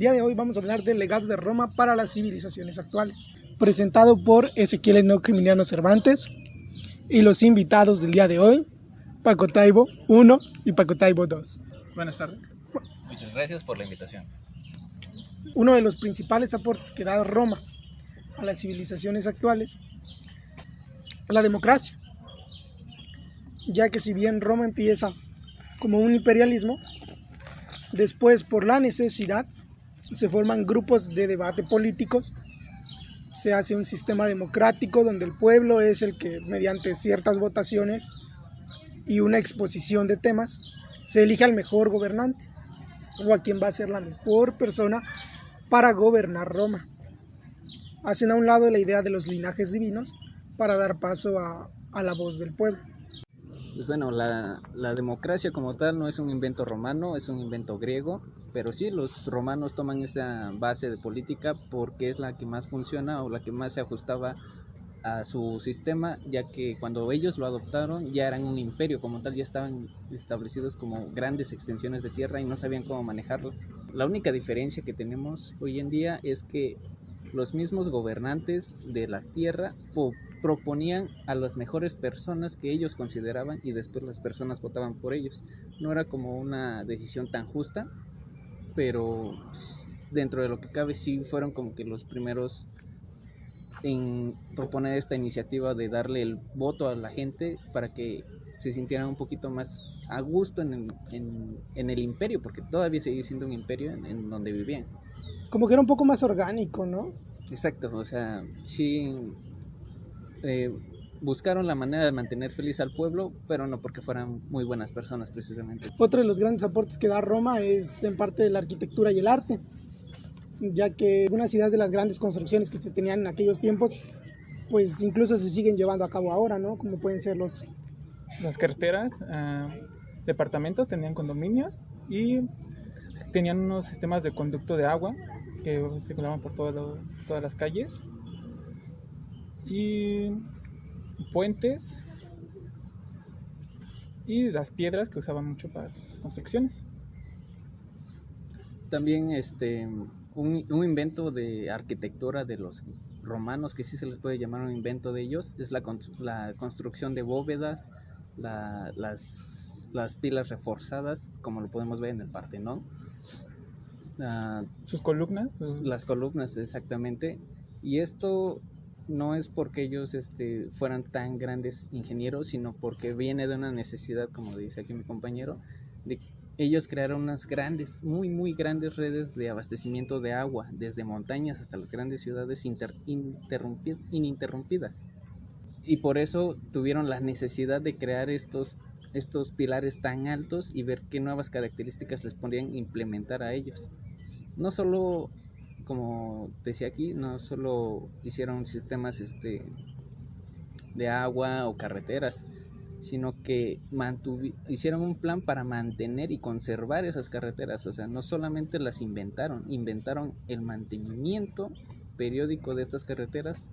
día de hoy vamos a hablar del legado de Roma para las civilizaciones actuales, presentado por Ezequiel Enoc Emiliano Cervantes y los invitados del día de hoy, Paco Taibo 1 y Paco Taibo 2. Buenas tardes. Muchas gracias por la invitación. Uno de los principales aportes que da Roma a las civilizaciones actuales, la democracia, ya que si bien Roma empieza como un imperialismo, después por la necesidad se forman grupos de debate políticos, se hace un sistema democrático donde el pueblo es el que mediante ciertas votaciones y una exposición de temas se elige al mejor gobernante o a quien va a ser la mejor persona para gobernar Roma. Hacen a un lado la idea de los linajes divinos para dar paso a la voz del pueblo. Pues bueno, la democracia como tal no es un invento romano, es un invento griego, pero sí los romanos toman esa base de política porque es la que más funciona o la que más se ajustaba a su sistema, ya que cuando ellos lo adoptaron ya eran un imperio como tal, ya estaban establecidos como grandes extensiones de tierra y no sabían cómo manejarlas. La única diferencia que tenemos hoy en día es que los mismos gobernantes de la tierra proponían a las mejores personas que ellos consideraban y después las personas votaban por ellos. No era como una decisión tan justa, pero dentro de lo que cabe sí fueron como que los primeros en proponer esta iniciativa de darle el voto a la gente para que se sintieran un poquito más a gusto en el imperio, porque todavía sigue siendo un imperio en donde vivían. Como que era un poco más orgánico, ¿no? Exacto, o sea, sí buscaron la manera de mantener feliz al pueblo, pero no porque fueran muy buenas personas precisamente. Otro de los grandes aportes que da Roma es en parte la arquitectura y el arte, ya que algunas ideas de las grandes construcciones que se tenían en aquellos tiempos, pues incluso se siguen llevando a cabo ahora, ¿no? Como pueden ser las carreteras, departamentos, tenían condominios y tenían unos sistemas de conducto de agua que circulaban por todas las calles y puentes y las piedras que usaban mucho para sus construcciones. También un invento de arquitectura de los romanos, que sí se les puede llamar un invento de ellos, es la construcción de bóvedas, las pilas reforzadas, como lo podemos ver en el Partenón. Sus columnas. Las columnas, exactamente. Y esto no es porque ellos fueran tan grandes ingenieros, sino porque viene de una necesidad, como dice aquí mi compañero, de que ellos crearon unas grandes, muy grandes redes de abastecimiento de agua, desde montañas hasta las grandes ciudades ininterrumpidas. Y por eso tuvieron la necesidad de crear estos pilares tan altos y ver qué nuevas características les podían implementar a ellos. No solo, como decía aquí, no solo hicieron sistemas de agua o carreteras, sino que hicieron un plan para mantener y conservar esas carreteras. O sea, no solamente las inventaron el mantenimiento periódico de estas carreteras,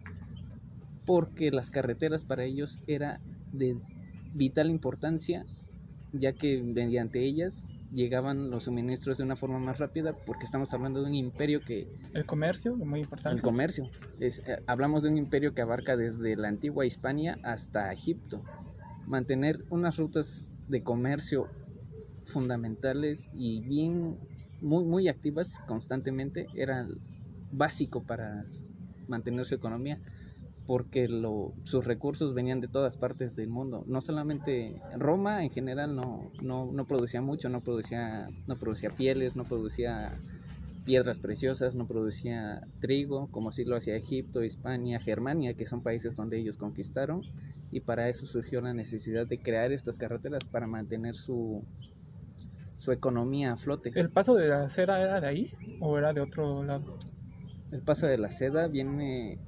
porque las carreteras para ellos era de vital importancia, ya que mediante ellas llegaban los suministros de una forma más rápida, porque estamos hablando de un imperio que... El comercio, muy importante. El comercio. Hablamos de un imperio que abarca desde la antigua Hispania hasta Egipto. Mantener unas rutas de comercio fundamentales y muy activas constantemente era básico para mantener su economía, porque sus recursos venían de todas partes del mundo. No solamente Roma en general no producía mucho, no producía pieles, no producía piedras preciosas, no producía trigo, como sí lo hacía Egipto, Hispania, Germania, que son países donde ellos conquistaron, y para eso surgió la necesidad de crear estas carreteras para mantener su economía a flote. ¿El paso de la seda era de ahí o era de otro lado? El paso de la seda viene...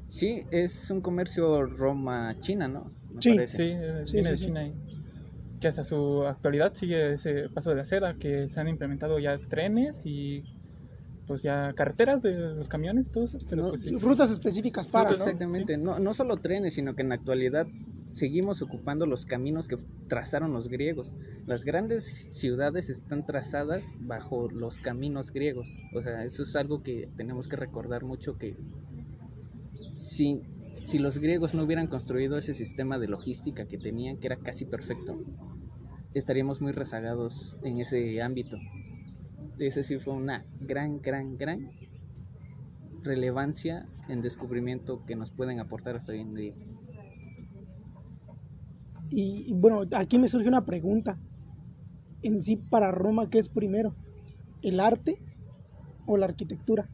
Sí, es un comercio Roma-China, ¿no? Sí, viene de China. Que hasta su actualidad sigue ese paso de la seda, que se han implementado ya trenes y pues ya carreteras de los camiones y todo eso. Pero rutas específicas para, ¿no? Exactamente, no solo trenes, sino que en la actualidad seguimos ocupando los caminos que trazaron los griegos. Las grandes ciudades están trazadas bajo los caminos griegos. O sea, eso es algo que tenemos que recordar mucho, que si los griegos no hubieran construido ese sistema de logística que tenían, que era casi perfecto, estaríamos muy rezagados en ese ámbito. Ese sí fue una gran relevancia en descubrimiento que nos pueden aportar hasta hoy en día. Y bueno, aquí me surge una pregunta. En sí, para Roma, ¿qué es primero? ¿El arte o la arquitectura?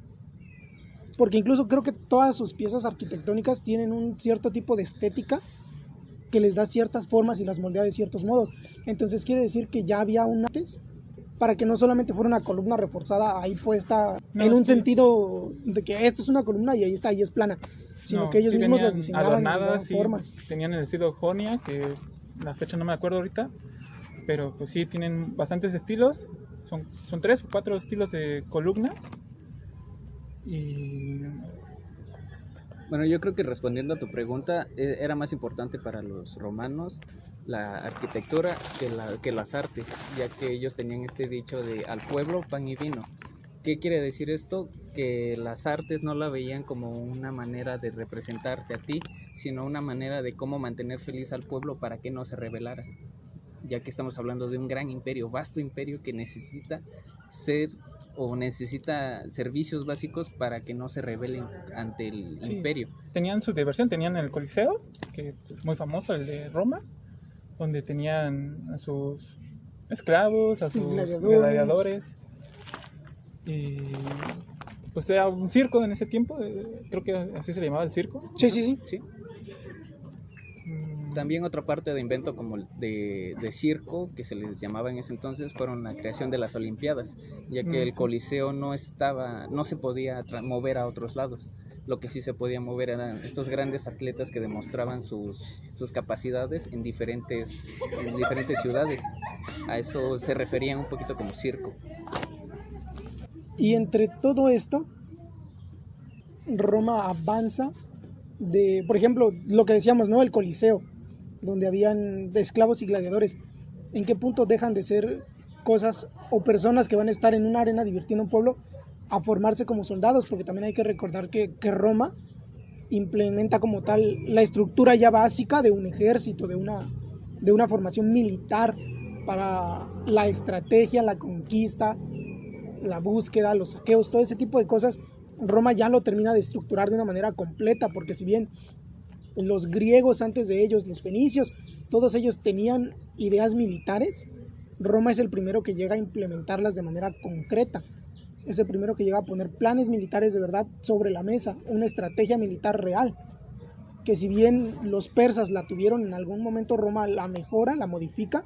Porque incluso creo que todas sus piezas arquitectónicas tienen un cierto tipo de estética que les da ciertas formas y las moldea de ciertos modos. Entonces quiere decir que ya había un antes, para que no solamente fuera una columna reforzada ahí puesta en un sentido de que esto es una columna y ahí está, ahí es plana, sino que ellos mismos las diseñaban y les daban formas. Tenían el estilo Jonia, que la fecha no me acuerdo ahorita, pero pues sí tienen bastantes estilos, son 3 o 4 estilos de columnas. Y bueno, yo creo que respondiendo a tu pregunta, era más importante para los romanos la arquitectura que las artes, ya que ellos tenían este dicho de al pueblo pan y vino. ¿Qué quiere decir esto? Que las artes no la veían como una manera de representarte a ti, sino una manera de cómo mantener feliz al pueblo para que no se rebelara, ya que estamos hablando de un gran imperio, vasto imperio que necesita servicios básicos para que no se rebelen ante el imperio. Tenían su diversión, tenían el Coliseo, que es muy famoso, el de Roma, donde tenían a sus esclavos, a sus gladiadores. Y pues era un circo en ese tiempo, creo que así se le llamaba el circo. Sí. También otra parte de invento como de circo que se les llamaba en ese entonces fueron la creación de las Olimpiadas, ya que el Coliseo no se podía mover a otros lados. Lo que sí se podía mover eran estos grandes atletas que demostraban sus capacidades en diferentes ciudades. A eso se referían un poquito como circo. Y entre todo esto, Roma avanza por ejemplo, lo que decíamos, ¿no? El Coliseo, donde habían esclavos y gladiadores. ¿En qué punto dejan de ser cosas o personas que van a estar en una arena divirtiendo a un pueblo a formarse como soldados? Porque también hay que recordar que Roma implementa como tal la estructura ya básica de un ejército, de una formación militar para la estrategia, la conquista, la búsqueda, los saqueos, todo ese tipo de cosas. Roma ya lo termina de estructurar de una manera completa, porque si bien los griegos antes de ellos, los fenicios, todos ellos tenían ideas militares, Roma es el primero que llega a implementarlas de manera concreta. Es el primero que llega a poner planes militares de verdad sobre la mesa, una estrategia militar real, que si bien los persas la tuvieron en algún momento, Roma la mejora, la modifica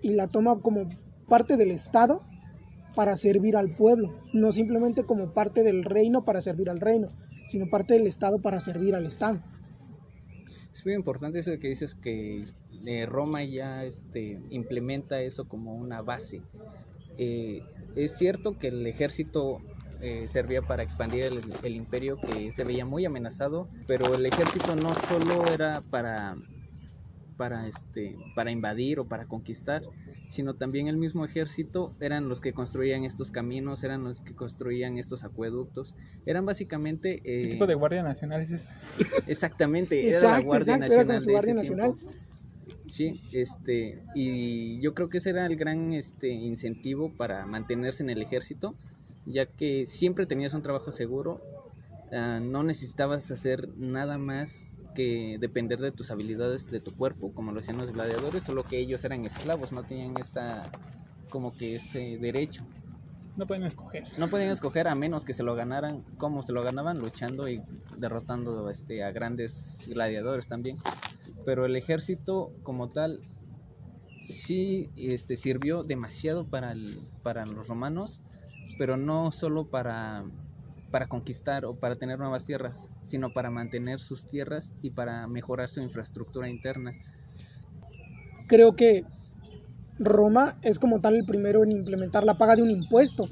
y la toma como parte del Estado para servir al pueblo, no simplemente como parte del reino para servir al reino, sino parte del Estado para servir al Estado. Es muy importante eso que dices, que Roma ya implementa eso como una base. Es cierto que el ejército servía para expandir el imperio, que se veía muy amenazado, pero el ejército no solo era para invadir o para conquistar, sino también el mismo ejército eran los que construían estos caminos, eran los que construían estos acueductos, eran básicamente... ¿Qué tipo de guardia nacional es esa? Exactamente, era la Guardia Nacional era con su Guardia Nacional. Sí, y yo creo que ese era el gran incentivo para mantenerse en el ejército, ya que siempre tenías un trabajo seguro, no necesitabas hacer nada más que depender de tus habilidades, de tu cuerpo, como lo hacían los gladiadores, solo que ellos eran esclavos, no tenían ese derecho. No podían escoger. No podían escoger, a menos que se lo ganaran. ¿Cómo se lo ganaban? Luchando y derrotando a grandes gladiadores también. Pero el ejército como tal sí sirvió demasiado para los romanos, pero no solo para conquistar o para tener nuevas tierras, sino para mantener sus tierras y para mejorar su infraestructura interna. Creo que Roma es como tal el primero en implementar la paga de un impuesto,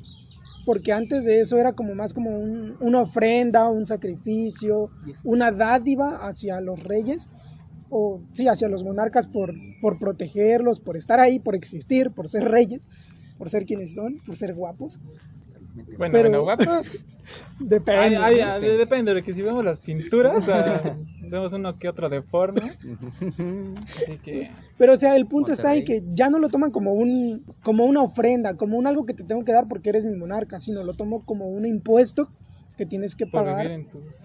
porque antes de eso era como más como una ofrenda, un sacrificio, una dádiva hacia los reyes, o sí, hacia los monarcas por protegerlos, por estar ahí, por existir, por ser reyes, por ser quienes son, por ser guapos. Bueno, guapos. Depende. Depende, porque si vemos las pinturas, vemos uno que otro deforme. Así que... Pero o sea, el punto está en que ya no lo toman como una ofrenda, como un algo que te tengo que dar porque eres mi monarca, sino lo tomo como un impuesto que tienes que pagar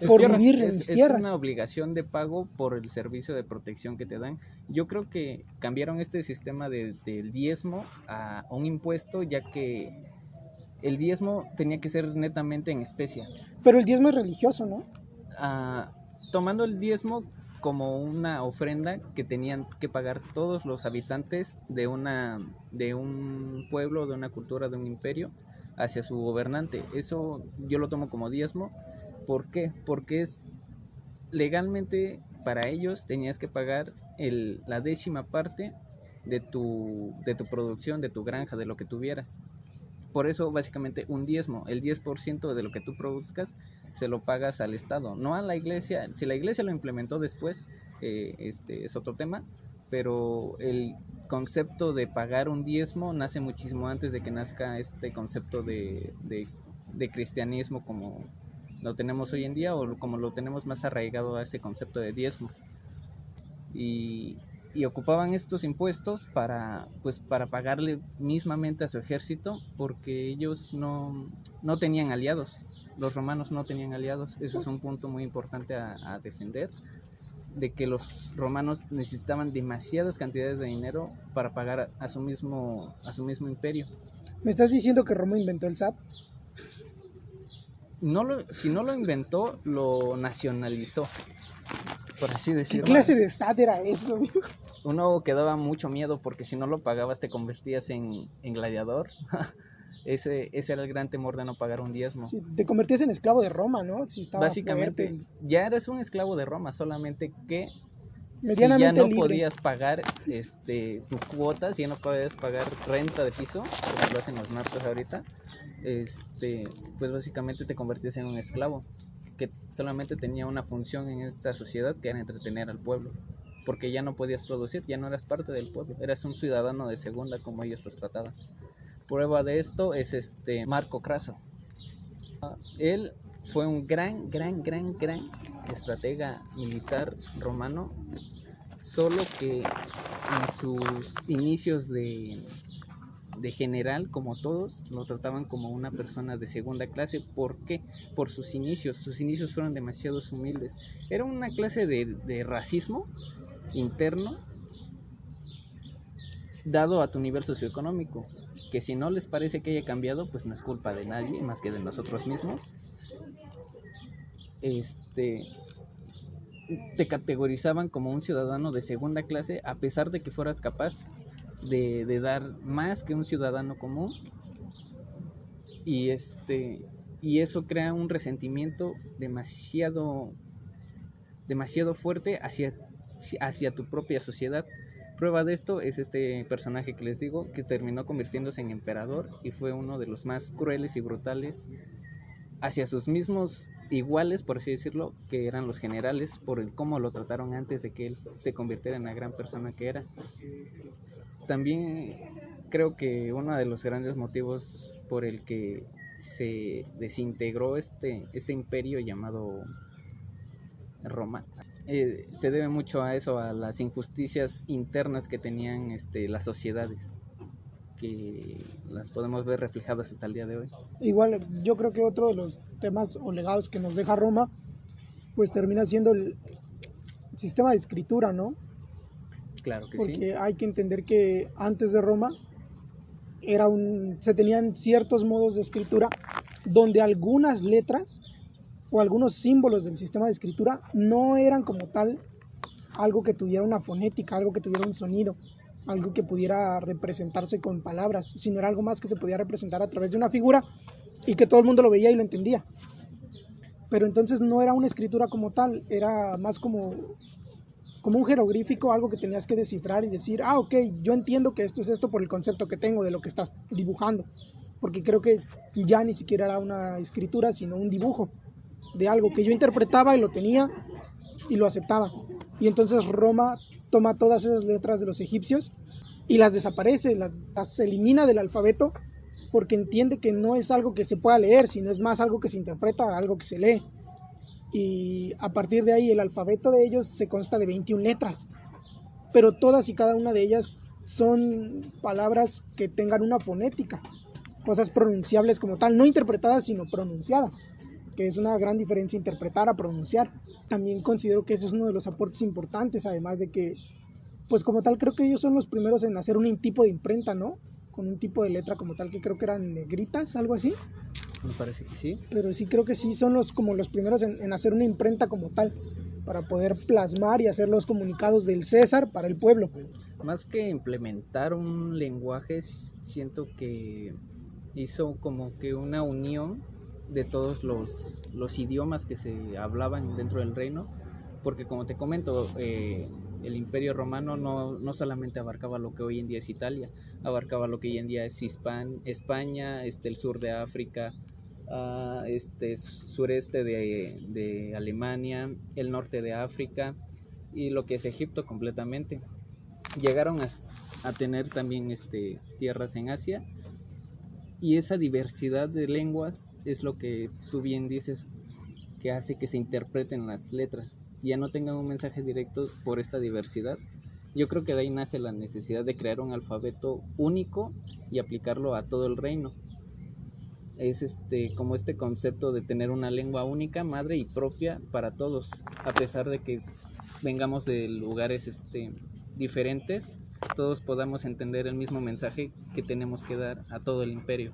por vivir en mis tierras. Es una obligación de pago por el servicio de protección que te dan. Yo creo que cambiaron este sistema del diezmo a un impuesto, ya que el diezmo tenía que ser netamente en especie. Pero el diezmo es religioso, ¿no? Tomando el diezmo como una ofrenda que tenían que pagar todos los habitantes de un pueblo, de una cultura, de un imperio, hacia su gobernante. Eso yo lo tomo como diezmo. ¿Por qué? Porque es legalmente para ellos tenías que pagar la 10ª parte de tu producción, de tu granja, de lo que tuvieras. Por eso básicamente un diezmo, el 10% de lo que tú produzcas se lo pagas al Estado, no a la iglesia. Si la iglesia lo implementó después, es otro tema, pero el concepto de pagar un diezmo nace muchísimo antes de que nazca este concepto de cristianismo como lo tenemos hoy en día, o como lo tenemos más arraigado a ese concepto de diezmo. Y ocupaban estos impuestos para pagarle mismamente a su ejército, porque ellos no tenían aliados. Los romanos no tenían aliados. Eso es un punto muy importante a defender, de que los romanos necesitaban demasiadas cantidades de dinero para pagar a su mismo imperio. ¿Me estás diciendo que Roma inventó el SAT? Si no lo inventó, lo nacionalizó, por así decirlo. ¿Qué clase de SAT era eso? Uno que daba mucho miedo, porque si no lo pagabas te convertías en gladiador. Ese era el gran temor de no pagar un diezmo. Sí, te convertías en esclavo de Roma, ¿no? Si estaba básicamente fuerte. Ya eres un esclavo de Roma, solamente que medianamente si ya no libre. podías pagar tu cuota, si ya no podías pagar renta de piso, como lo hacen los narcos ahorita, pues básicamente te convertías en un esclavo que solamente tenía una función en esta sociedad, que era entretener al pueblo, porque ya no podías producir, ya no eras parte del pueblo, eras un ciudadano de segunda, como ellos los trataban. Prueba de esto es Marco Craso. Él fue un gran estratega militar romano, solo que en sus inicios de general, como todos, lo trataban como una persona de segunda clase. ¿Por qué? Por sus inicios fueron demasiado humildes. Era una clase de racismo interno dado a tu nivel socioeconómico, que si no les parece que haya cambiado, pues no es culpa de nadie más que de nosotros mismos. Te categorizaban como un ciudadano de segunda clase, a pesar de que fueras capaz de dar más que un ciudadano común, y eso crea un resentimiento demasiado fuerte hacia tu propia sociedad. Prueba de esto es este personaje que les digo, que terminó convirtiéndose en emperador y fue uno de los más crueles y brutales hacia sus mismos iguales, por así decirlo, que eran los generales, por el cómo lo trataron antes de que él se convirtiera en la gran persona que era. También creo que uno de los grandes motivos por el que se desintegró este imperio llamado Roma, se debe mucho a eso, a las injusticias internas que tenían las sociedades, que las podemos ver reflejadas hasta el día de hoy. Igual yo creo que otro de los temas o legados que nos deja Roma, pues termina siendo el sistema de escritura, ¿no? Claro que porque sí. Porque hay que entender que antes de Roma se tenían ciertos modos de escritura donde algunas letras o algunos símbolos del sistema de escritura no eran como tal algo que tuviera una fonética, algo que tuviera un sonido, algo que pudiera representarse con palabras, sino era algo más que se podía representar a través de una figura y que todo el mundo lo veía y lo entendía. Pero entonces no era una escritura como tal, era más como un jeroglífico, algo que tenías que descifrar y decir, ok, yo entiendo que esto es esto por el concepto que tengo de lo que estás dibujando, porque creo que ya ni siquiera era una escritura, sino un dibujo de algo que yo interpretaba y lo tenía y lo aceptaba. Y entonces Roma toma todas esas letras de los egipcios y las desaparece, las elimina del alfabeto, porque entiende que no es algo que se pueda leer, sino es más algo que se interpreta, algo que se lee. Y a partir de ahí el alfabeto de ellos se consta de 21 letras, pero todas y cada una de ellas son palabras que tengan una fonética, cosas pronunciables como tal, no interpretadas sino pronunciadas, que es una gran diferencia interpretar a pronunciar. También considero que ese es uno de los aportes importantes, además de que, pues como tal, creo que ellos son los primeros en hacer un tipo de imprenta, ¿no? Con un tipo de letra como tal, que creo que eran negritas, algo así. Me parece que sí. Pero sí creo que sí son como los primeros en hacer una imprenta como tal, para poder plasmar y hacer los comunicados del César para el pueblo. Más que implementar un lenguaje, siento que hizo como que una unión de todos los idiomas que se hablaban dentro del reino, porque como te comento, el Imperio Romano no solamente abarcaba lo que hoy en día es Italia, abarcaba lo que hoy en día es España, el sur de África, sureste de Alemania, el norte de África y lo que es Egipto completamente. Llegaron a tener también tierras en Asia, y esa diversidad de lenguas es lo que tú bien dices, que hace que se interpreten las letras, ya no tengan un mensaje directo por esta diversidad. Yo creo que de ahí nace la necesidad de crear un alfabeto único y aplicarlo a todo el reino. Es como este concepto de tener una lengua única, madre y propia para todos, a pesar de que vengamos de lugares diferentes, todos podamos entender el mismo mensaje que tenemos que dar a todo el imperio.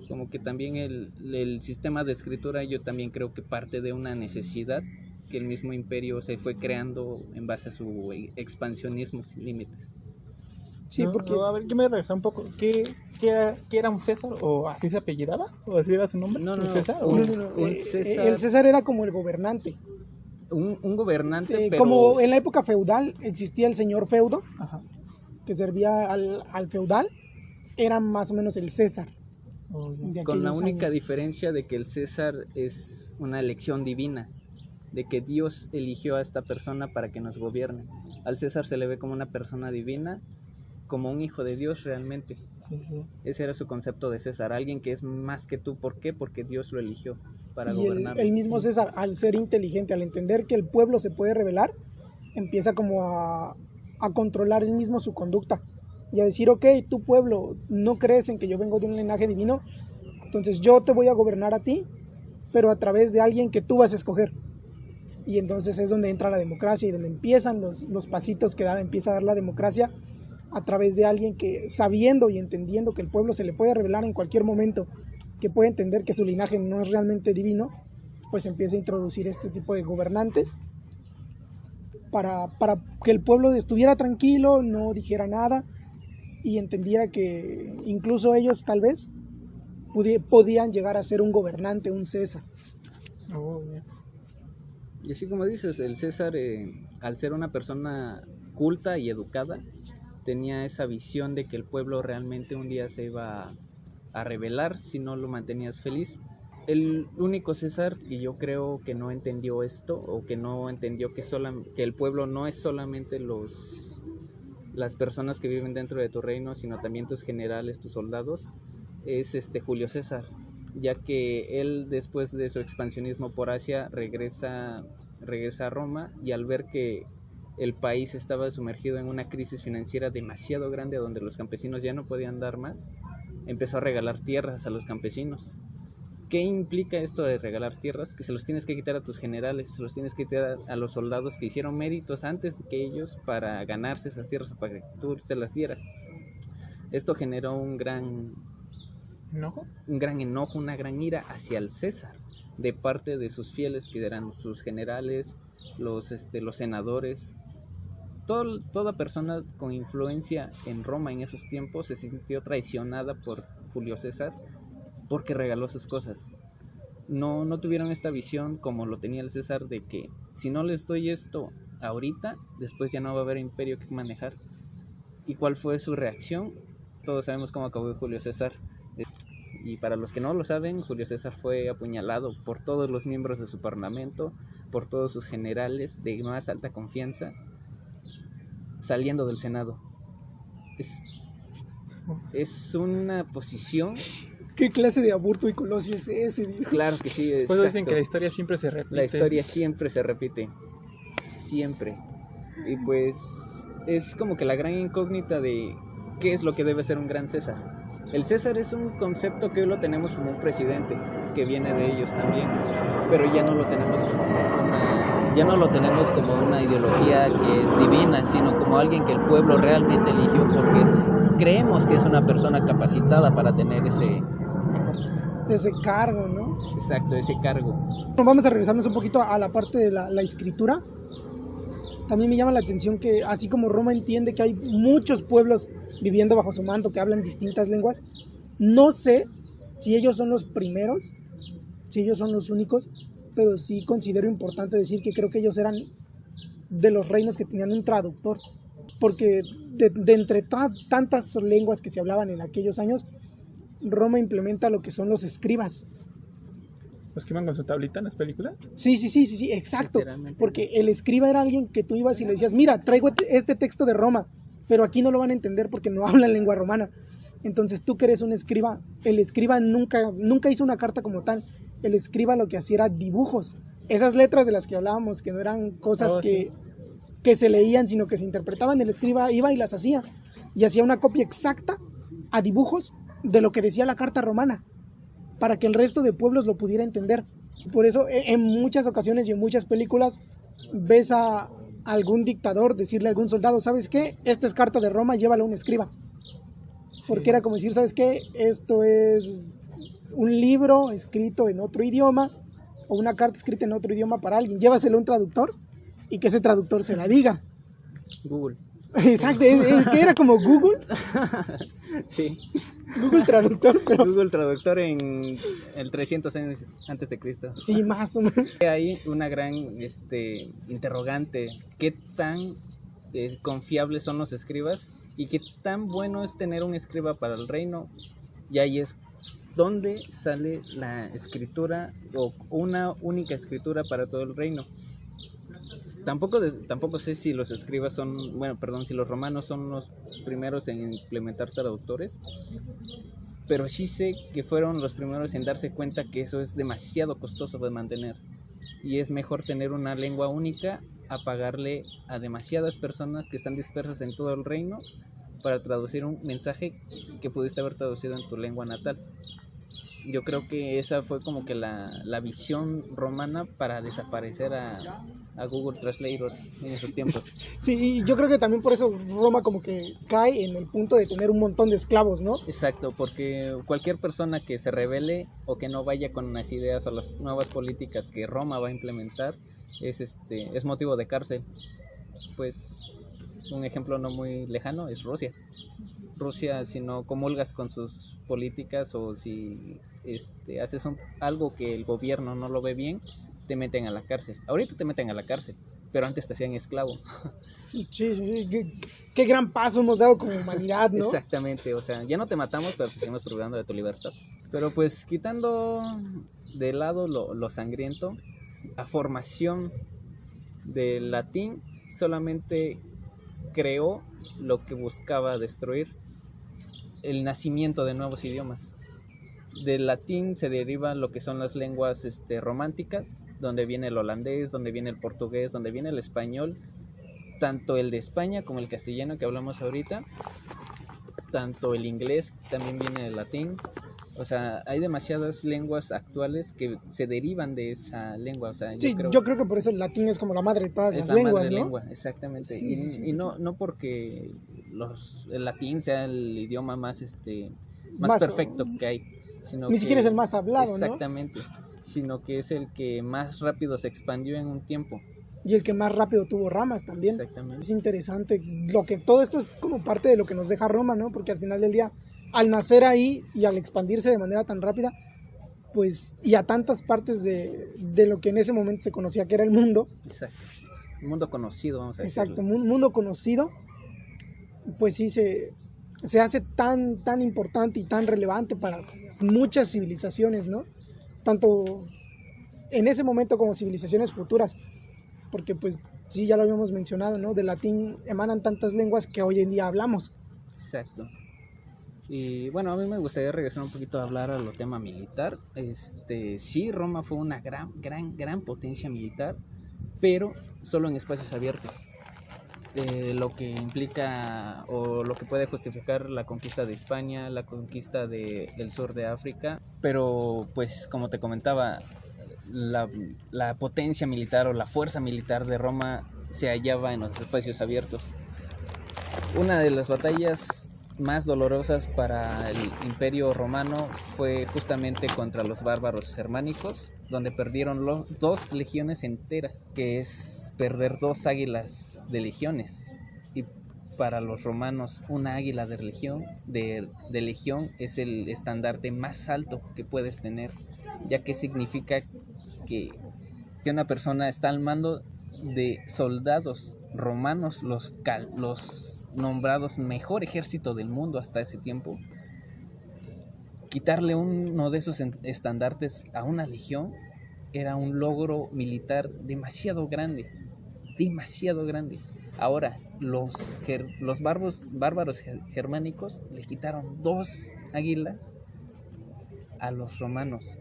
Como que también el sistema de escritura, yo también creo que parte de una necesidad que el mismo imperio se fue creando en base a su expansionismo sin límites. Sí, porque... a ver, yo me regresé un poco. ¿Qué era un César? ¿O así se apellidaba? ¿O así era su nombre? No, ¿César? un César... El César era como el gobernante. Un gobernante, pero... Como en la época feudal existía el señor feudo, ajá, que servía al feudal, era más o menos el César. Con la única diferencia de que el César es una elección divina, de que Dios eligió a esta persona para que nos gobierne. Al César se le ve como una persona divina, como un hijo de Dios realmente. Sí. Ese era su concepto de César, alguien que es más que tú. ¿Por qué? Porque Dios lo eligió para y gobernar. El mismo César, al ser inteligente, al entender que el pueblo se puede rebelar, empieza como a controlar él mismo su conducta y a decir, ok, tu pueblo, no crees en que yo vengo de un linaje divino, entonces yo te voy a gobernar a ti, pero a través de alguien que tú vas a escoger. Y entonces es donde entra la democracia y donde empiezan los pasitos que empieza a dar la democracia, a través de alguien que, sabiendo y entendiendo que el pueblo se le puede rebelar en cualquier momento, que puede entender que su linaje no es realmente divino, pues empieza a introducir este tipo de gobernantes para que el pueblo estuviera tranquilo, no dijera nada y entendiera que incluso ellos tal vez podían llegar a ser un gobernante, un César. Y así como dices, el César, al ser una persona culta y educada, tenía esa visión de que el pueblo realmente un día se iba a rebelar si no lo mantenías feliz. El único César que yo creo que no entendió esto, o que no entendió que el pueblo no es solamente las personas que viven dentro de tu reino, sino también tus generales, tus soldados, es Julio César, ya que él, después de su expansionismo por Asia, regresa a Roma, y al ver que el país estaba sumergido en una crisis financiera demasiado grande, donde los campesinos ya no podían dar más, empezó a regalar tierras a los campesinos. ¿Qué implica esto de regalar tierras? Que se los tienes que quitar a tus generales, se los tienes que quitar a los soldados que hicieron méritos antes que ellos para ganarse esas tierras, para que tú se las dieras. Esto generó un gran enojo, una gran ira hacia el César, de parte de sus fieles, que eran sus generales, los senadores. Toda persona con influencia en Roma en esos tiempos se sintió traicionada por Julio César, porque regaló sus cosas. No tuvieron esta visión como lo tenía el César, de que si no les doy esto ahorita, después ya no va a haber imperio que manejar. ¿Y cuál fue su reacción? Todos sabemos cómo acabó Julio César. Y para los que no lo saben, Julio César fue apuñalado por todos los miembros de su parlamento, por todos sus generales de más alta confianza, saliendo del Senado. Es una posición... ¿Qué clase de aborto y colosio es ese, viejo? Claro que sí, pues dicen que la historia siempre se repite. La historia siempre se repite, siempre. Y pues es como que la gran incógnita de qué es lo que debe ser un gran César. El César es un concepto que hoy lo tenemos como un presidente, que viene de ellos también, pero ya no lo tenemos como una ideología que es divina, sino como alguien que el pueblo realmente eligió porque creemos que es una persona capacitada para tener ese cargo, ¿no? Exacto, ese cargo. Vamos a regresarnos un poquito a la parte de la escritura. También me llama la atención que así como Roma entiende que hay muchos pueblos viviendo bajo su manto que hablan distintas lenguas, no sé si ellos son los primeros, si ellos son los únicos, pero sí considero importante decir que creo que ellos eran de los reinos que tenían un traductor, porque de entre tantas lenguas que se hablaban en aquellos años, Roma implementa lo que son los escribas. ¿Los que iban con su tablita en las películas? Sí, exacto. Porque el escriba era alguien que tú ibas y le decías, mira, traigo este texto de Roma, pero aquí no lo van a entender porque no hablan lengua romana. Entonces tú que eres un escriba, el escriba nunca hizo una carta como tal. El escriba lo que hacía era dibujos. Esas letras de las que hablábamos, que no eran cosas que se leían, sino que se interpretaban, el escriba iba y las hacía. Y hacía una copia exacta a dibujos de lo que decía la carta romana, para que el resto de pueblos lo pudiera entender. Por eso en muchas ocasiones y en muchas películas ves a algún dictador decirle a algún soldado, ¿sabes qué? Esta es carta de Roma, llévala a un escriba. Porque era como decir, ¿sabes qué? Esto es un libro escrito en otro idioma o una carta escrita en otro idioma para alguien. Llévaselo a un traductor y que ese traductor se la diga. Google. Exacto, que era como Google. Sí. Google Traductor, pero... Google Traductor en el 300 años antes de Cristo. Sí, más o menos. Hay una gran interrogante. ¿Qué tan confiables son los escribas? ¿Y qué tan bueno es tener un escriba para el reino? Y ahí es donde sale la escritura o una única escritura para todo el reino. Tampoco sé si los escribas si los romanos son los primeros en implementar traductores, pero sí sé que fueron los primeros en darse cuenta que eso es demasiado costoso de mantener y es mejor tener una lengua única a pagarle a demasiadas personas que están dispersas en todo el reino para traducir un mensaje que pudiste haber traducido en tu lengua natal. Yo creo que esa fue como que la visión romana para desaparecer a Google Translator en esos tiempos. Sí, yo creo que también por eso Roma como que cae en el punto de tener un montón de esclavos, ¿no? Exacto, porque cualquier persona que se rebele o que no vaya con las ideas o las nuevas políticas que Roma va a implementar es motivo de cárcel. Pues un ejemplo no muy lejano es Rusia. Rusia, si no comulgas con sus políticas o si haces algo que el gobierno no lo ve bien, te meten a la cárcel. Ahorita te meten a la cárcel, pero antes te hacían esclavo. Sí. Qué gran paso hemos dado como humanidad, ¿no? Exactamente, o sea, ya no te matamos, pero te seguimos privando de tu libertad. Pero pues quitando de lado lo sangriento, la formación del latín solamente creó lo que buscaba destruir: el nacimiento de nuevos idiomas. Del latín se deriva lo que son las lenguas románticas, donde viene el holandés, donde viene el portugués, donde viene el español, tanto el de España como el castellano que hablamos ahorita, tanto el inglés también viene del latín. O sea, hay demasiadas lenguas actuales que se derivan de esa lengua. O sea, yo creo que por eso el latín es como la madre de todas las lenguas, ¿no? Lengua, exactamente. Y no porque el latín sea el idioma más perfecto que hay, sino ni siquiera es el más hablado, exactamente, ¿no? Sino que es el que más rápido se expandió en un tiempo. Y el que más rápido tuvo ramas también. Exactamente. Es interesante. Todo esto es como parte de lo que nos deja Roma, ¿no? Porque al final del día, al nacer ahí y al expandirse de manera tan rápida, pues, y a tantas partes de lo que en ese momento se conocía que era el mundo. Exacto. Un mundo conocido, vamos a decirlo. Exacto, un mundo conocido, pues sí se hace tan importante y tan relevante muchas civilizaciones, ¿no? Tanto en ese momento como civilizaciones futuras, porque pues sí, ya lo habíamos mencionado, ¿no? Del latín emanan tantas lenguas que hoy en día hablamos. Exacto. Y bueno, a mí me gustaría regresar un poquito a hablar a lo tema militar. Sí, Roma fue una gran potencia militar, pero solo en espacios abiertos. Lo que implica o lo que puede justificar la conquista de España, la conquista del sur de África, pero pues como te comentaba, la potencia militar o la fuerza militar de Roma se hallaba en los espacios abiertos. Una de las batallas más dolorosas para el Imperio Romano fue justamente contra los bárbaros germánicos, donde perdieron 2 legiones enteras, que es perder 2 águilas de legiones. Y para los romanos una águila de legión es el estandarte más alto que puedes tener, ya que significa que una persona está al mando de soldados romanos, los nombrados mejor ejército del mundo hasta ese tiempo. Quitarle uno de esos estandartes a una legión era un logro militar demasiado grande. Ahora, los bárbaros germánicos le quitaron 2 águilas a los romanos.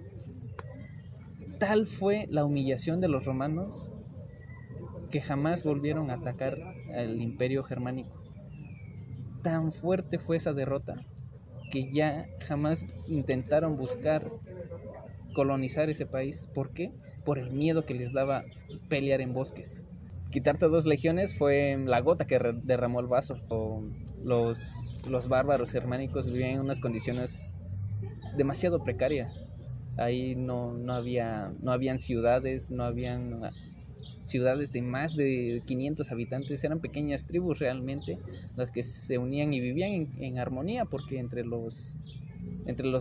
Tal fue la humillación de los romanos que jamás volvieron a atacar al Imperio Germánico. Tan fuerte fue esa derrota que ya jamás intentaron buscar colonizar ese país. ¿Por qué? Por el miedo que les daba pelear en bosques. Quitarte 2 legiones fue la gota que derramó el vaso. Los bárbaros germánicos vivían en unas condiciones demasiado precarias. Ahí no habían ciudades, no habían ciudades de más de 500 habitantes, eran pequeñas tribus realmente las que se unían y vivían en armonía, porque entre los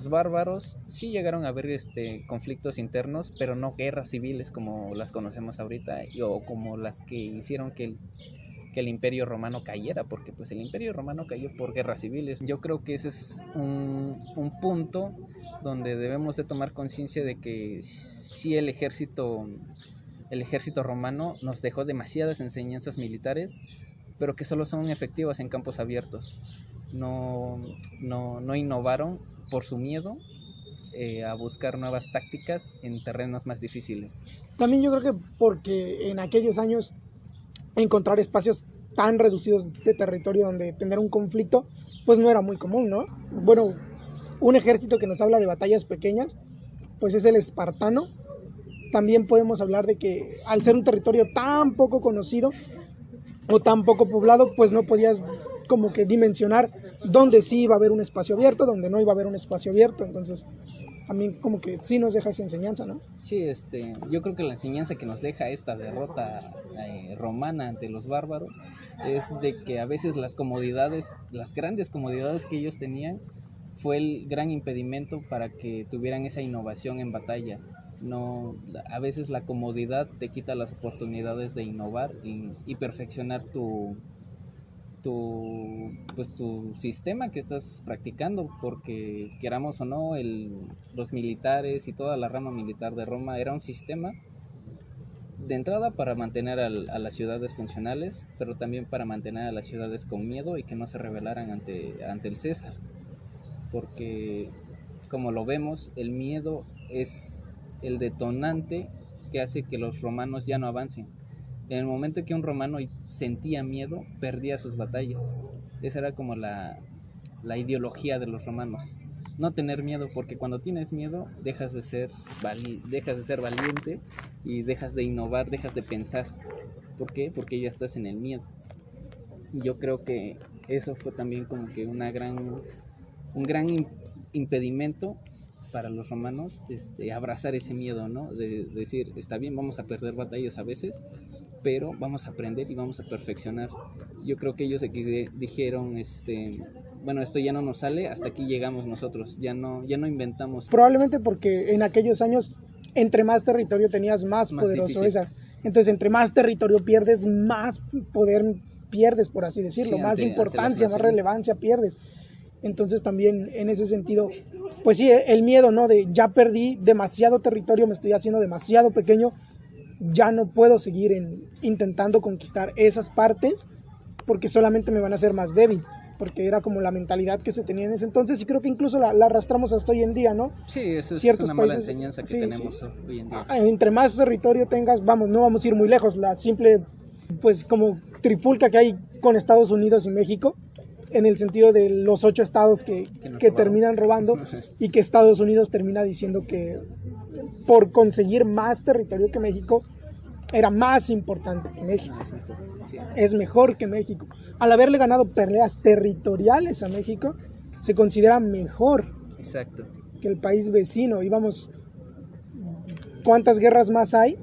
bárbaros sí llegaron a haber conflictos internos, pero no guerras civiles como las conocemos ahorita o como las que hicieron que el Imperio Romano cayera, porque pues el Imperio Romano cayó por guerras civiles. Yo creo que ese es un punto donde debemos de tomar conciencia de que sí el ejército romano nos dejó demasiadas enseñanzas militares, pero que solo son efectivas en campos abiertos. No innovaron por su miedo a buscar nuevas tácticas en terrenos más difíciles. También yo creo que porque en aquellos años encontrar espacios tan reducidos de territorio donde tener un conflicto pues no era muy común, ¿no? Bueno, un ejército que nos habla de batallas pequeñas pues es el espartano. También podemos hablar de que al ser un territorio tan poco conocido o tan poco poblado, pues no podías como que dimensionar dónde sí iba a haber un espacio abierto, dónde no iba a haber un espacio abierto. Entonces también como que sí nos deja esa enseñanza, ¿no? Sí, yo creo que la enseñanza que nos deja esta derrota romana ante los bárbaros es de que a veces las grandes comodidades que ellos tenían fue el gran impedimento para que tuvieran esa innovación en batalla. No, a veces la comodidad te quita las oportunidades de innovar y perfeccionar tu sistema que estás practicando, porque queramos o no, los militares y toda la rama militar de Roma era un sistema de entrada para mantener a las ciudades funcionales, pero también para mantener a las ciudades con miedo y que no se rebelaran ante el César, porque como lo vemos, el miedo es el detonante que hace que los romanos ya no avancen. En el momento en que un romano sentía miedo, perdía sus batallas. Esa era como la ideología de los romanos. No tener miedo, porque cuando tienes miedo dejas de ser valiente y dejas de innovar, dejas de pensar. ¿Por qué? Porque ya estás en el miedo. Yo creo que eso fue también como que un gran impedimento para los romanos, abrazar ese miedo, ¿no? De decir, está bien, vamos a perder batallas a veces, pero vamos a aprender y vamos a perfeccionar. Yo creo que ellos aquí dijeron, bueno, esto ya no nos sale, hasta aquí llegamos nosotros, ya no inventamos. Probablemente porque en aquellos años, entre más territorio tenías, más poderoso esa. Entonces, entre más territorio pierdes, más poder pierdes, por así decirlo, sí, más importancia, más relevancia pierdes. Entonces también en ese sentido, pues sí, el miedo, ¿no? De ya perdí demasiado territorio, me estoy haciendo demasiado pequeño, ya no puedo seguir intentando conquistar esas partes porque solamente me van a hacer más débil, porque era como la mentalidad que se tenía en ese entonces y creo que incluso la arrastramos hasta hoy en día, ¿no? Sí, eso es Ciertos una mala países, enseñanza que sí, tenemos sí. hoy en día. Entre más territorio tengas, no vamos a ir muy lejos, la simple, pues como tripulca que hay con Estados Unidos y México, en el sentido de los 8 estados que terminan robando y que Estados Unidos termina diciendo que por conseguir más territorio que México era más importante que México. Es mejor que México. Al haberle ganado peleas territoriales a México, se considera mejor. Exacto. Que el país vecino. Y vamos, ¿cuántas guerras más hay?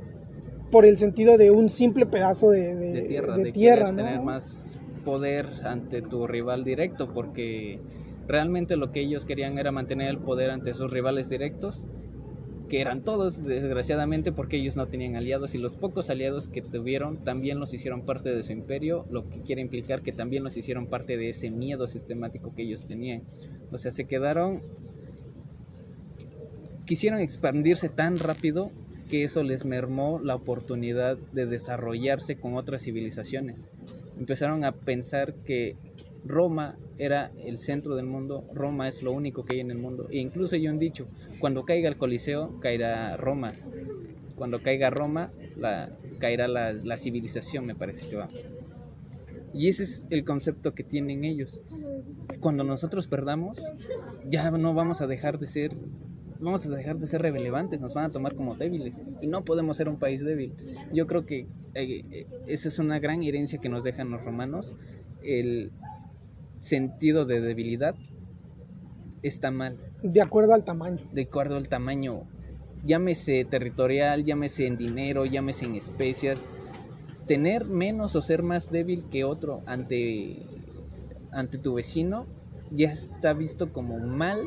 Por el sentido de un simple pedazo de tierra, ¿no? Tener más poder ante tu rival directo, porque realmente lo que ellos querían era mantener el poder ante sus rivales directos, que eran todos, desgraciadamente, porque ellos no tenían aliados, y los pocos aliados que tuvieron también los hicieron parte de su imperio, lo que quiere implicar que también los hicieron parte de ese miedo sistemático que ellos tenían. O sea, quisieron expandirse tan rápido que eso les mermó la oportunidad de desarrollarse con otras civilizaciones. Empezaron a pensar que Roma era el centro del mundo, Roma es lo único que hay en el mundo. E incluso ellos han dicho, cuando caiga el Coliseo, caerá Roma. Cuando caiga Roma, caerá la civilización, me parece que va. Y ese es el concepto que tienen ellos. Cuando nosotros perdamos, ya no vamos a dejar de ser relevantes, nos van a tomar como débiles y no podemos ser un país débil. Yo creo que esa es una gran herencia que nos dejan los romanos. El sentido de debilidad está mal. De acuerdo al tamaño. De acuerdo al tamaño, llámese territorial, llámese en dinero, llámese en especias. Tener menos o ser más débil que otro ante tu vecino ya está visto como mal.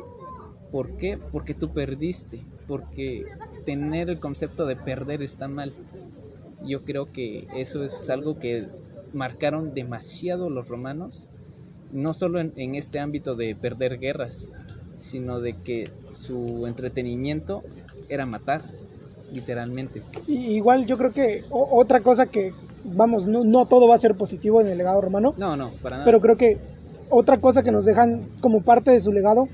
¿Por qué? Porque tú perdiste, porque tener el concepto de perder está mal. Yo creo que eso es algo que marcaron demasiado los romanos, no solo en este ámbito de perder guerras, sino de que su entretenimiento era matar, literalmente. Igual yo creo que otra cosa que, vamos, no todo va a ser positivo en el legado romano. No, para nada. Pero creo que otra cosa que nos dejan como parte de su legado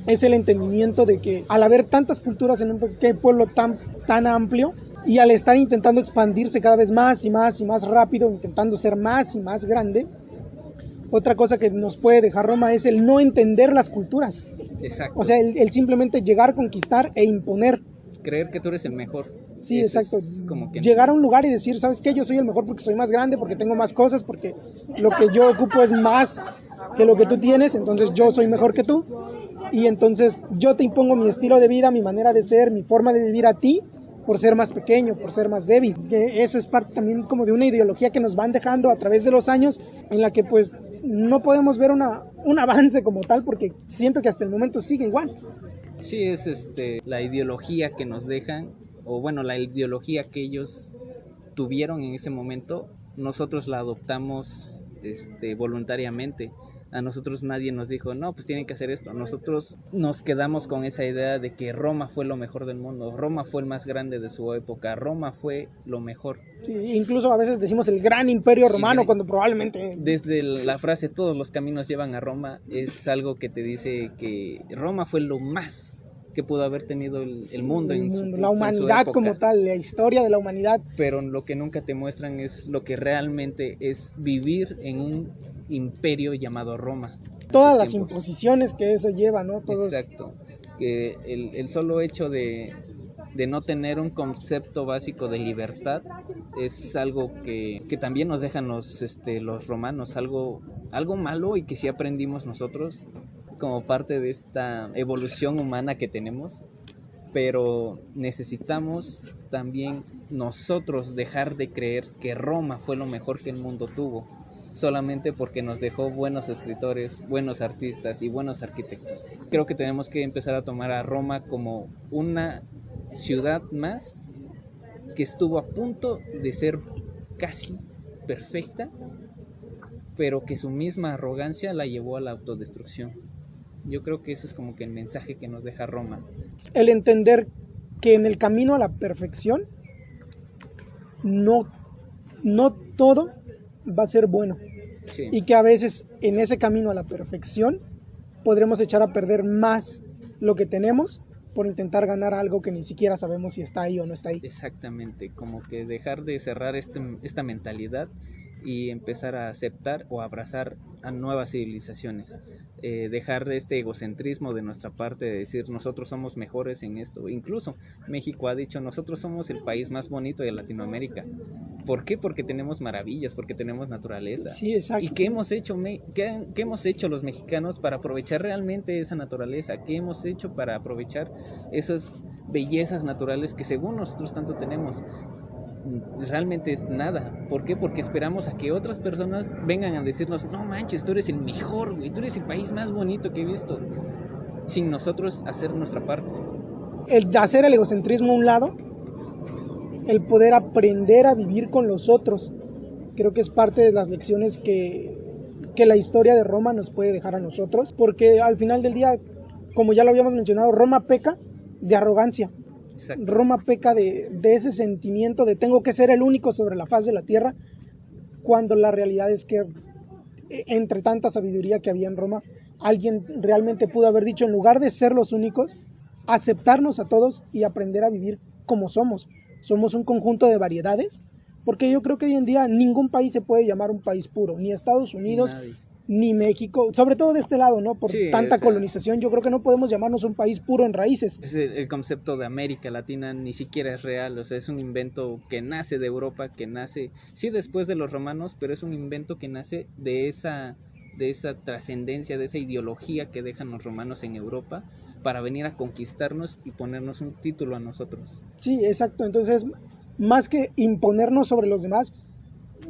es el entendimiento de que al haber tantas culturas en un pequeño pueblo tan amplio y al estar intentando expandirse cada vez más y más y más rápido, intentando ser más y más grande, otra cosa que nos puede dejar Roma es el no entender las culturas. Exacto. O sea, el simplemente llegar, conquistar e imponer. Creer que tú eres el mejor. Sí, eso exacto. Como que llegar a un lugar y decir, ¿sabes qué? Yo soy el mejor porque soy más grande, porque tengo más cosas, porque lo que yo ocupo es más que lo que tú tienes, entonces yo soy mejor que tú. Y entonces yo te impongo mi estilo de vida, mi manera de ser, mi forma de vivir a ti, por ser más pequeño, por ser más débil. Que eso es parte también como de una ideología que nos van dejando a través de los años, en la que pues no podemos ver un avance como tal, porque siento que hasta el momento sigue igual. Sí, es la ideología que nos dejan, o bueno, la ideología que ellos tuvieron en ese momento, nosotros la adoptamos voluntariamente. A nosotros nadie nos dijo, no, pues tienen que hacer esto. Nosotros nos quedamos con esa idea de que Roma fue lo mejor del mundo. Roma fue el más grande de su época. Roma fue lo mejor. Sí, incluso a veces decimos el gran imperio romano cuando probablemente... Desde la frase todos los caminos llevan a Roma, es algo que te dice que Roma fue lo más que pudo haber tenido el mundo, la humanidad como tal, la historia de la humanidad. Pero lo que nunca te muestran es lo que realmente es vivir en un imperio llamado Roma. Todas las imposiciones que eso lleva, ¿no? Exacto. Que el solo hecho de no tener un concepto básico de libertad es algo que también nos dejan los romanos, algo malo y que sí aprendimos nosotros como parte de esta evolución humana que tenemos, pero necesitamos también nosotros dejar de creer que Roma fue lo mejor que el mundo tuvo, solamente porque nos dejó buenos escritores, buenos artistas y buenos arquitectos. Creo que tenemos que empezar a tomar a Roma como una ciudad más que estuvo a punto de ser casi perfecta, pero que su misma arrogancia la llevó a la autodestrucción. Yo creo que ese es como que el mensaje que nos deja Roma. El entender que en el camino a la perfección no todo va a ser bueno. Sí. Y que a veces en ese camino a la perfección podremos echar a perder más lo que tenemos por intentar ganar algo que ni siquiera sabemos si está ahí o no está ahí. Exactamente, como que dejar de cerrar esta mentalidad y empezar a aceptar o abrazar a nuevas civilizaciones. Dejar de este egocentrismo de nuestra parte de decir nosotros somos mejores en esto. Incluso México ha dicho nosotros somos el país más bonito de Latinoamérica. ¿Por qué? Porque tenemos maravillas, porque tenemos naturaleza. Sí, exacto. ¿Y qué hemos hecho, qué hemos hecho los mexicanos para aprovechar realmente esa naturaleza? ¿Qué hemos hecho para aprovechar esas bellezas naturales que según nosotros tanto tenemos? Realmente es nada. ¿Por qué? Porque esperamos a que otras personas vengan a decirnos no manches, tú eres el mejor, güey, tú eres el país más bonito que he visto, sin nosotros hacer nuestra parte. El hacer el egocentrismo a un lado, el poder aprender a vivir con los otros, creo que es parte de las lecciones que la historia de Roma nos puede dejar a nosotros, porque al final del día, como ya lo habíamos mencionado, Roma peca de arrogancia. Exacto. Roma peca de ese sentimiento de tengo que ser el único sobre la faz de la tierra, cuando la realidad es que entre tanta sabiduría que había en Roma, alguien realmente pudo haber dicho, en lugar de ser los únicos, aceptarnos a todos y aprender a vivir como somos. Somos un conjunto de variedades, porque yo creo que hoy en día ningún país se puede llamar un país puro, ni Estados Unidos, ni México, sobre todo de este lado, ¿no? Por tanta colonización, yo creo que no podemos llamarnos un país puro en raíces. El concepto de América Latina ni siquiera es real, o sea, es un invento que nace de Europa, que nace, sí, después de los romanos, pero es un invento que nace de esa trascendencia, de esa ideología que dejan los romanos en Europa para venir a conquistarnos y ponernos un título a nosotros. Sí, exacto, entonces, más que imponernos sobre los demás,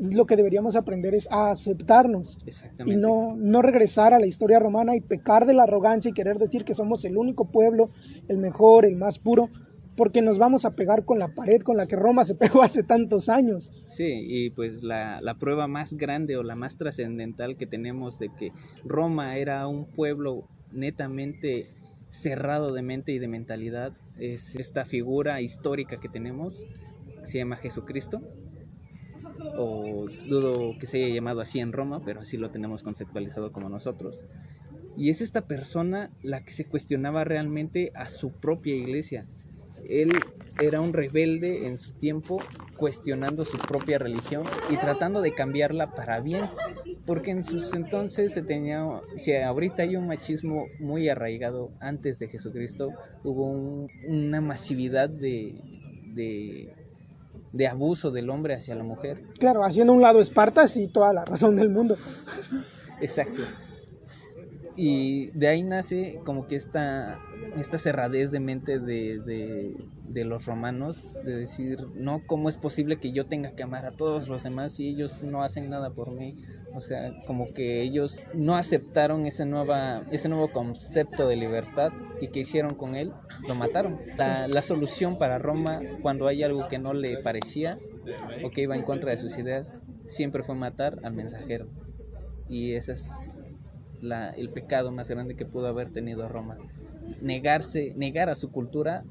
lo que deberíamos aprender es a aceptarnos y no regresar a la historia romana y pecar de la arrogancia y querer decir que somos el único pueblo, el mejor, el más puro, porque nos vamos a pegar con la pared con la que Roma se pegó hace tantos años. Sí, y pues la prueba más grande o la más trascendental que tenemos de que Roma era un pueblo netamente cerrado de mente y de mentalidad es esta figura histórica que tenemos, que se llama Jesucristo. O dudo que se haya llamado así en Roma, pero así lo tenemos conceptualizado como nosotros. Y es esta persona la que se cuestionaba realmente a su propia iglesia. Él era un rebelde en su tiempo, cuestionando su propia religión y tratando de cambiarla para bien, porque en sus entonces si ahorita hay un machismo muy arraigado, antes de Jesucristo hubo una masividad de abuso del hombre hacia la mujer. Claro, haciendo a un lado Esparta, sí, toda la razón del mundo. Exacto. Y de ahí nace como que esta cerradez de mente de los romanos, de decir, no, ¿cómo es posible que yo tenga que amar a todos los demás si ellos no hacen nada por mí? O sea, como que ellos no aceptaron ese nuevo concepto de libertad, y ¿qué hicieron con él? Lo mataron. La solución para Roma, cuando hay algo que no le parecía o que iba en contra de sus ideas, siempre fue matar al mensajero. Y ese es el pecado más grande que pudo haber tenido Roma. Negar a su cultura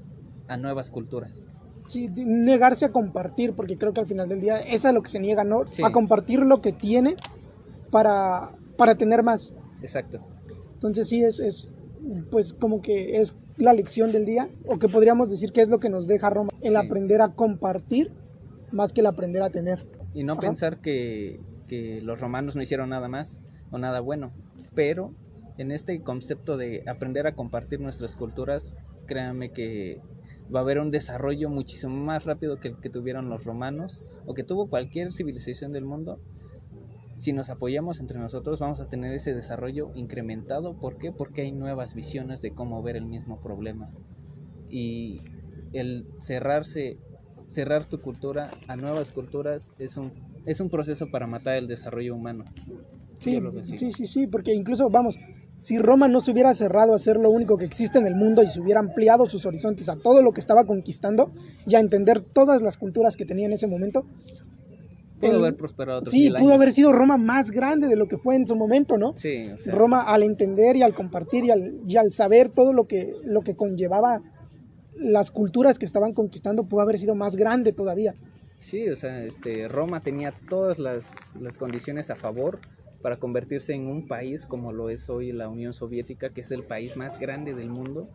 a nuevas culturas. Sí, negarse a compartir, porque creo que al final del día eso es lo que se niega, ¿no? Sí. A compartir lo que tiene para tener más. Exacto. Entonces sí es pues como que es la lección del día, o que podríamos decir que es lo que nos deja Roma, el aprender a compartir más que el aprender a tener. Y no pensar que los romanos no hicieron nada más o nada bueno, pero en este concepto de aprender a compartir nuestras culturas, créanme que va a haber un desarrollo muchísimo más rápido que el que tuvieron los romanos o que tuvo cualquier civilización del mundo. Si nos apoyamos entre nosotros, vamos a tener ese desarrollo incrementado. ¿Por qué? Porque hay nuevas visiones de cómo ver el mismo problema. Y el cerrar tu cultura a nuevas culturas es un proceso para matar el desarrollo humano. Sí, porque incluso, vamos, si Roma no se hubiera cerrado a ser lo único que existe en el mundo y se hubiera ampliado sus horizontes a todo lo que estaba conquistando y a entender todas las culturas que tenía en ese momento, Pudo haber prosperado otros Sí, 1000 pudo años. haber sido Roma más grande de lo que fue en su momento, ¿no? Sí, o sea, Roma, al entender y al compartir y al saber todo lo que conllevaba las culturas que estaban conquistando, pudo haber sido más grande todavía. sí, o sea, Roma tenía todas las condiciones a favor para convertirse en un país como lo es hoy la Unión Soviética, que es el país más grande del mundo.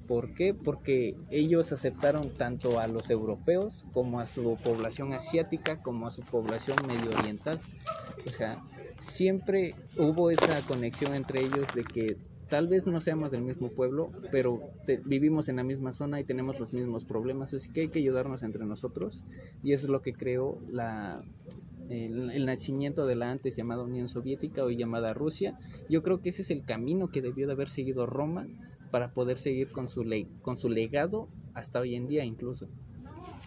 ¿Por qué? Porque ellos aceptaron tanto a los europeos como a su población asiática, como a su población medio oriental. O sea, siempre hubo esa conexión entre ellos de que tal vez no seamos del mismo pueblo, pero vivimos en la misma zona y tenemos los mismos problemas, así que hay que ayudarnos entre nosotros, y eso es lo que creó el nacimiento de la antes llamada Unión Soviética, hoy llamada Rusia. Yo creo que ese es el camino que debió de haber seguido Roma para poder seguir con su legado hasta hoy en día incluso.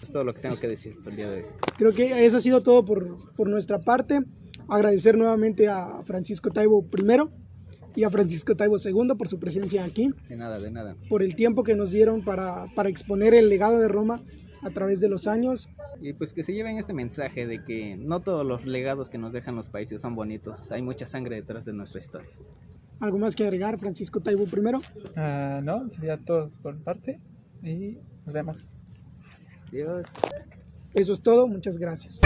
Es todo lo que tengo que decir por el día de hoy. Creo que eso ha sido todo por nuestra parte. Agradecer nuevamente a Francisco Taibo I y a Francisco Taibo II por su presencia aquí, De nada, de nada. por el tiempo que nos dieron para exponer el legado de Roma a través de los años. Y pues que se lleven este mensaje de que no todos los legados que nos dejan los países son bonitos. Hay mucha sangre detrás de nuestra historia. ¿Algo más que agregar, Francisco Taibo I? No, sería todo por parte y nos vemos. Adiós. Eso es todo, muchas gracias.